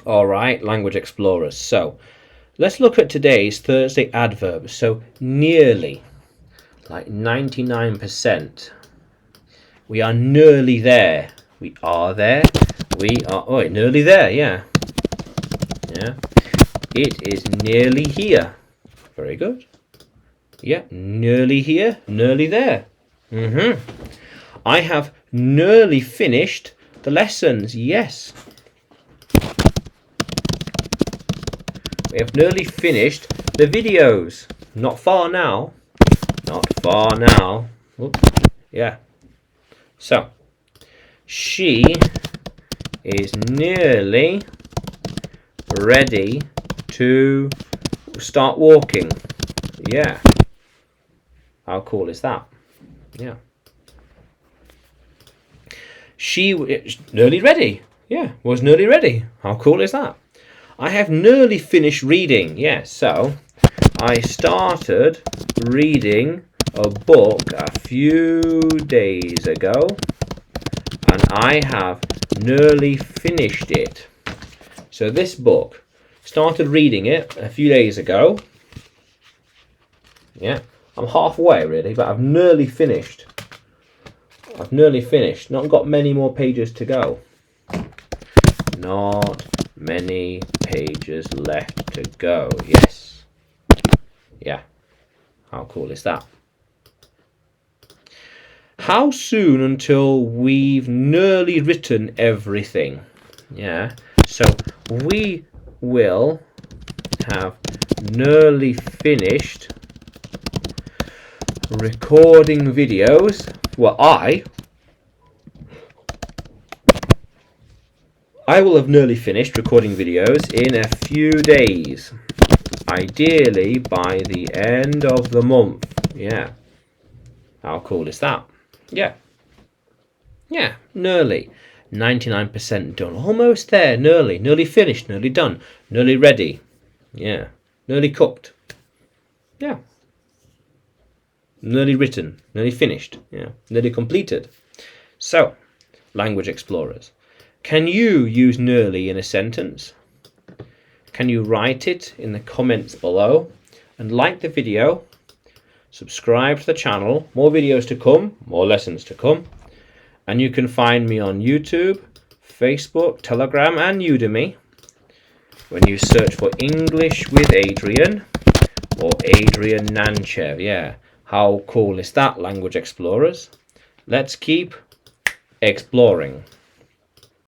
All right, language explorers. So let's look at today's Thursday adverbs. So nearly, like 99%. We are nearly there. We are there. We are nearly there. Yeah. Yeah. It is nearly here. Very good. Yeah, nearly here, nearly there. I have nearly finished the lessons. Yes. We have nearly finished the videos. Not far now. Not far now. Oops. Yeah. So, she is nearly ready to start walking. Yeah. How cool is that? Yeah. She was nearly ready. Yeah, was nearly ready. How cool is that? I have nearly finished reading. Yeah, so I started reading a book a few days ago and I have nearly finished it. So this book, started reading it a few days ago. Yeah, I'm halfway really, but I've nearly finished. I've nearly finished. Not got many more pages to go. Not many pages left to go. Yes. Yeah. How cool is that? How soon until we've nearly written everything? Yeah. So we will have nearly finished recording videos. Well, I will have nearly finished recording videos in a few days. Ideally by the end of the month. Yeah. How cool is that? Yeah. Yeah, nearly. 99% done. Almost there. Nearly finished. Nearly done. Nearly ready. Yeah. Nearly cooked. Yeah. Nearly written. Nearly finished. Yeah. Nearly completed. So, language explorers. Can you use nearly in a sentence? Can you write it in the comments below? And like the video. Subscribe to the channel. More videos to come. More lessons to come. And you can find me on YouTube, Facebook, Telegram and Udemy. When you search for English with Adrian or Adrian Nanchev. Yeah. How cool is that, language explorers? Let's keep exploring.